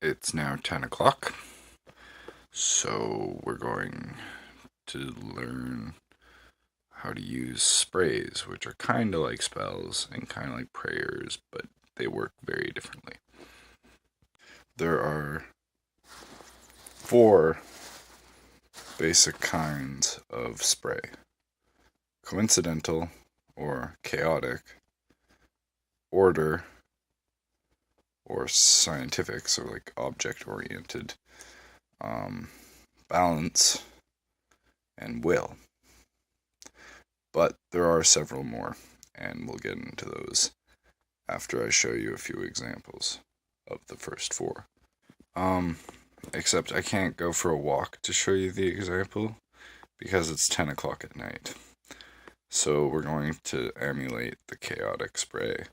It's now 10 o'clock, so we're going to learn how to use sprays, which are kind of like spells and kind of like prayers, but they work very differently. There are 4 basic kinds of spray: coincidental or chaotic, order or scientific, so like object oriented, balance, and will. But there are several more, and we'll get into those after I show you a few examples of the first 4. Except I can't go for a walk to show you the example because it's 10 o'clock at night. So we're going to emulate the chaotic spray,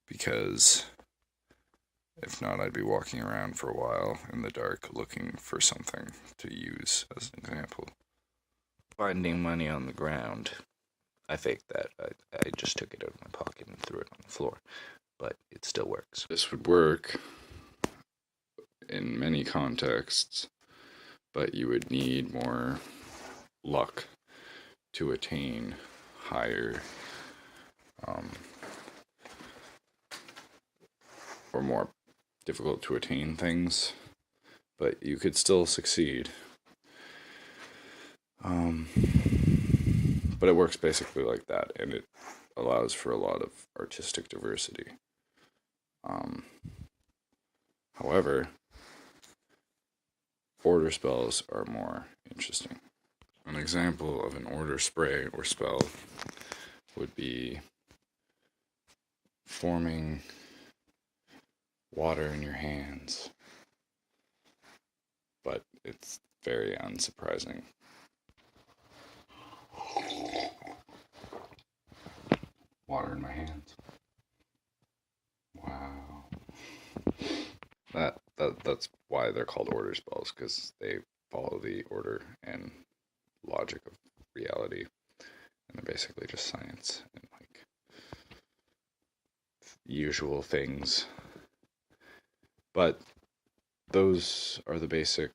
because if not, I'd be walking around for a while in the dark looking for something to use as an example. Finding money on the ground. I faked that. I just took it out of my pocket and threw it on the floor, but it still works. This would work in many contexts, but you would need more luck to attain higher or more difficult to attain things, but you could still succeed. But it works basically like that, and it allows for a lot of artistic diversity. However, order spells are more interesting. An example of an order spray or spell would be forming water in your hands, but it's very unsurprising. Water in my hands. Wow. That's why they're called order spells, because they follow the order and logic of reality, and they're basically just science and like usual things. But those are the basic.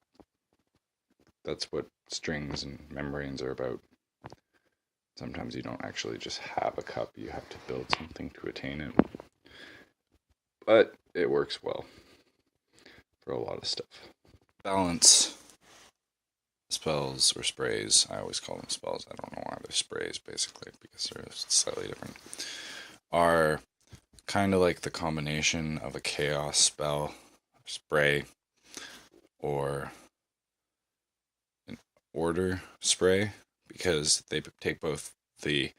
That's what strings and membranes are about. Sometimes you don't actually just have a cup, you have to build something to attain it. But it works well for a lot of stuff. Balance spells or sprays, I always call them spells, I don't know why they're sprays basically, because they're slightly different, are kind of like the combination of a chaos spell, spray, or an order spray, because they take both the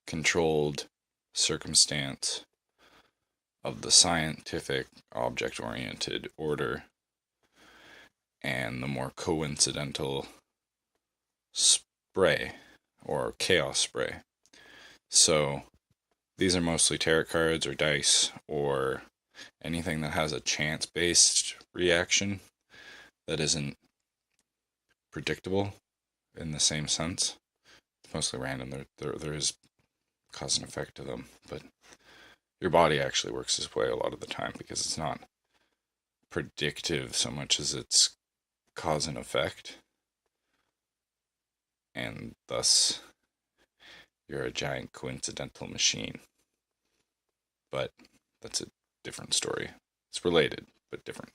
controlled circumstance of the scientific object-oriented order and the more coincidental spray or chaos spray. So these are mostly tarot cards or dice or anything that has a chance-based reaction that isn't predictable in the same sense. It's mostly random. There is cause and effect to them, but your body actually works this way a lot of the time because it's not predictive so much as it's cause and effect, and thus you're a giant coincidental machine. But that's a different story. It's related, but different.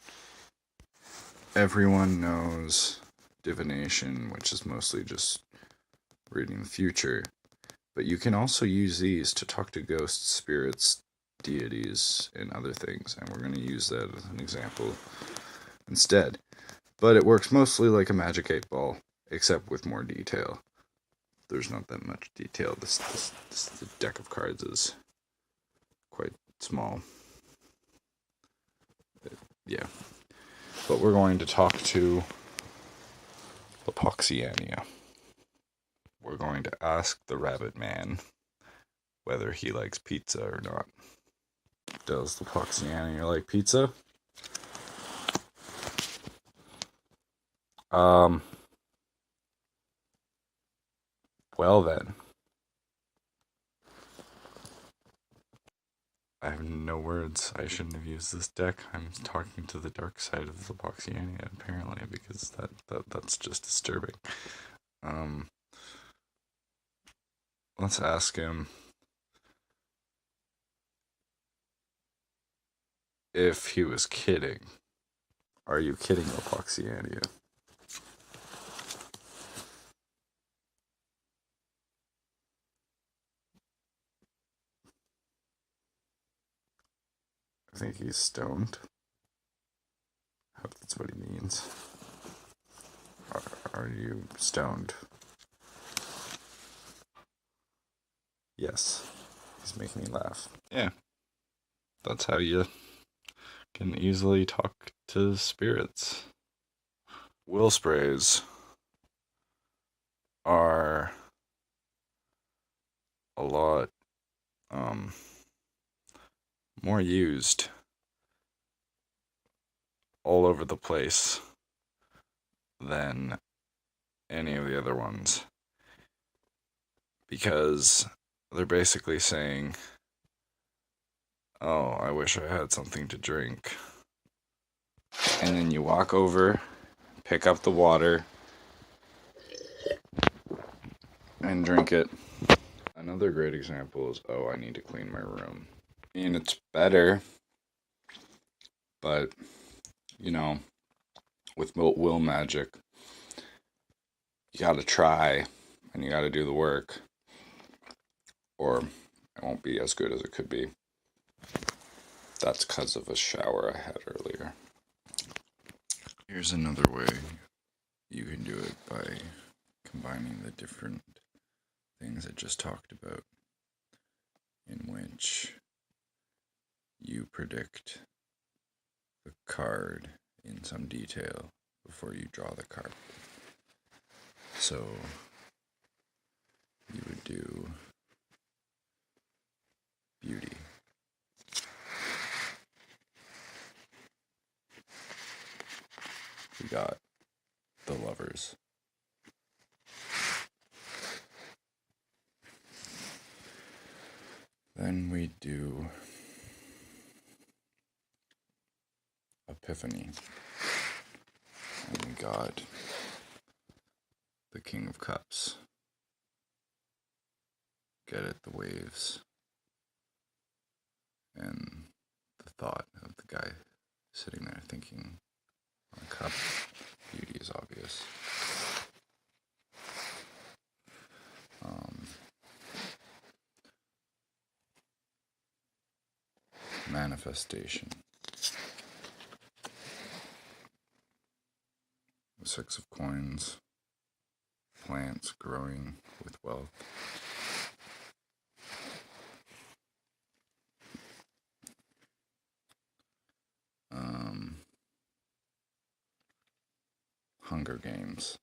Everyone knows divination, which is mostly just reading the future, but you can also use these to talk to ghosts, spirits, deities, and other things, and we're going to use that as an example instead. But it works mostly like a magic 8 ball, except with more detail. There's not that much detail. This deck of cards is quite small. Yeah. But we're going to talk to Lupoxiania. We're going to ask the rabbit man whether he likes pizza or not. Does Lupoxiania like pizza? Well then. I have no words. I shouldn't have used this deck. I'm talking to the dark side of the Boxiania, apparently, because that's just disturbing. Let's ask him if he was kidding. Are you kidding, Boxiania? I think he's stoned. I hope that's what he means. Are you stoned? Yes. He's making me laugh. Yeah. That's how you can easily talk to spirits. Will sprays are a lot more used all over the place than any of the other ones, because they're basically saying, oh, I wish I had something to drink. And then you walk over, pick up the water, and drink it. Another great example is, oh, I need to clean my room. I mean, it's better, but, you know, with will magic, you gotta try, and you gotta do the work, or it won't be as good as it could be. That's because of a shower I had earlier. Here's another way you can do it by combining the different things I just talked about, in which you predict the card in some detail before you draw the card. So you would do beauty. We got the lovers. Then we do epiphany. And we got the King of Cups. Get it, the waves. And the thought of the guy sitting there thinking on a cup. Beauty is obvious. Manifestation. The Six of Coins. Plants growing with wealth. Hunger Games.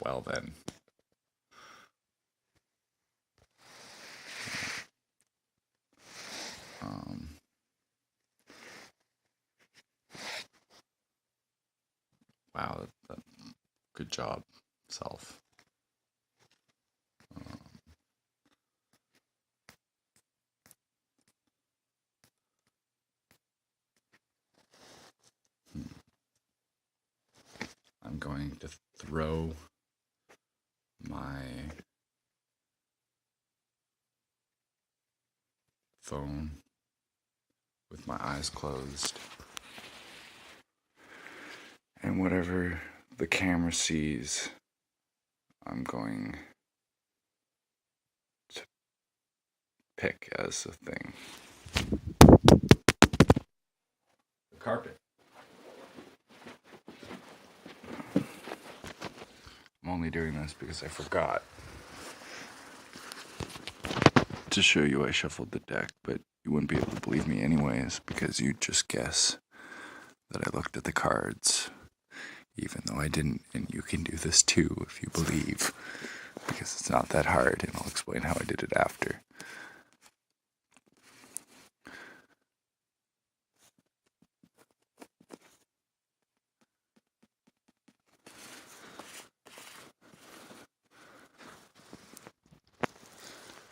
Well then. Wow, good job, self. I'm going to throw my phone with my eyes closed, and whatever the camera sees, I'm going to pick as a thing. The carpet. I'm only doing this because I forgot to show you I shuffled the deck, but you wouldn't be able to believe me anyways, because you'd just guess that I looked at the cards, even though I didn't, and you can do this too if you believe, because it's not that hard, and I'll explain how I did it after.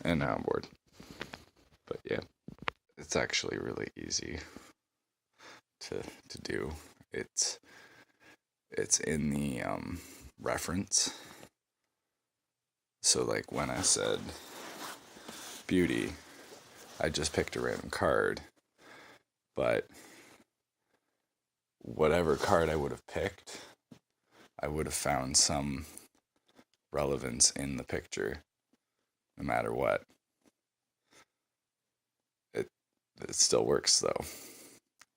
And now I'm bored. That's actually really easy to do. It's in the reference. So like when I said beauty, I just picked a random card, but whatever card I would have picked, I would have found some relevance in the picture, no matter what. It still works though.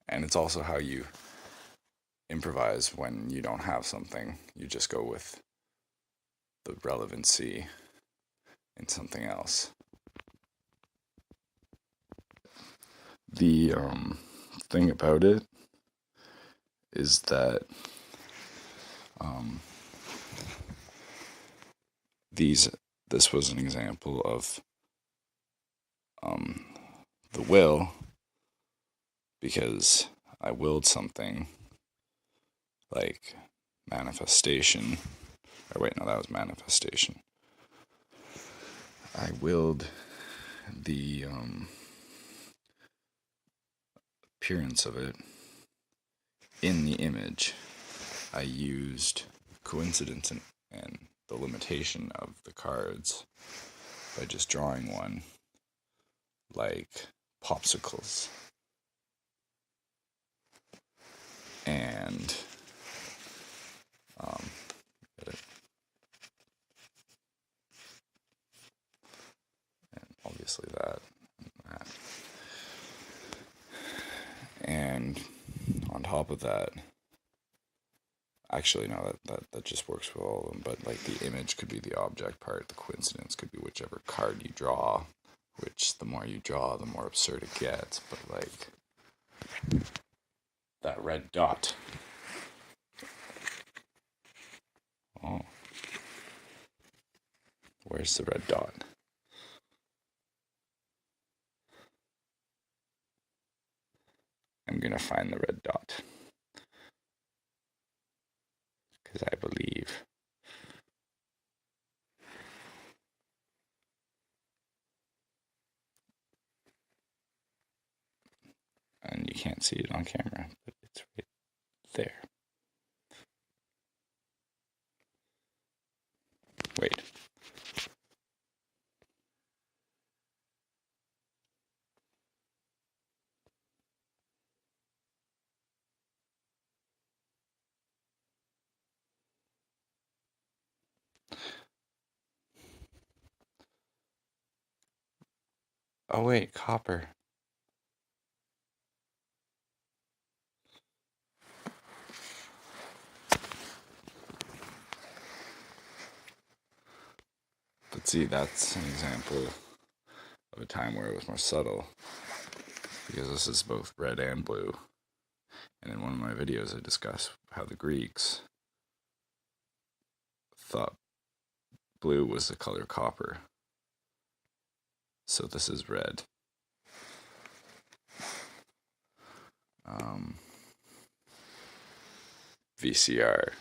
And it's also how you improvise when you don't have something. You just go with the relevancy in something else. The thing about it is that this was an example of the will, because I willed something, like manifestation. Or wait, no, that was manifestation. I willed the appearance of it in the image. I used coincidence and the limitation of the cards by just drawing one, like popsicles. And obviously that and that. And on top of that, actually no, that just works for all of them, but like the image could be the object part, the coincidence could be whichever card you draw, which the more you draw, the more absurd it gets. But like that red dot. Oh. Where's the red dot? I'm gonna find the red dot. Because I believe. And you can't see it on camera, but it's right there. Wait. Oh wait, copper. But see, that's an example of a time where it was more subtle, because this is both red and blue. And in one of my videos I discuss how the Greeks thought blue was the color copper. So this is red. VCR.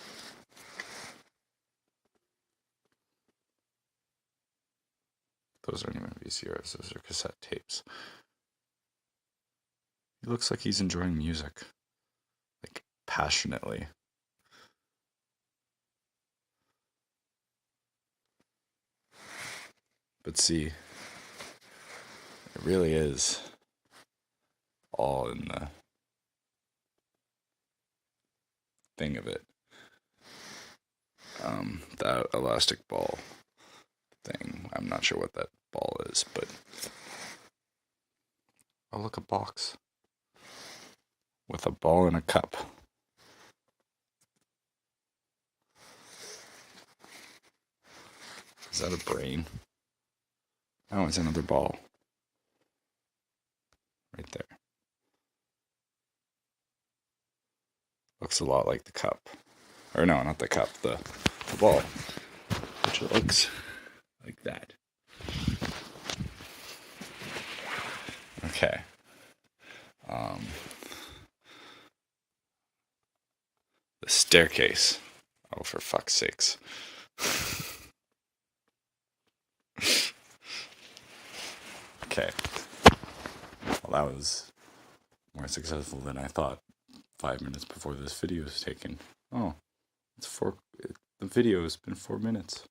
Those aren't even VCRs, those are cassette tapes. He looks like he's enjoying music, like passionately. But see, it really is all in the thing of it. That elastic ball thing, I'm not sure what that ball is, but oh look, a box with a ball and a cup. Is that a brain? Oh, it's another ball. Right there. Looks a lot like the cup. Or no, not the cup, the ball. Which looks like that. Okay. The staircase. Oh, for fuck's sakes. Okay. that was more successful than I thought 5 minutes before this video was taken. Oh, the video has been 4 minutes.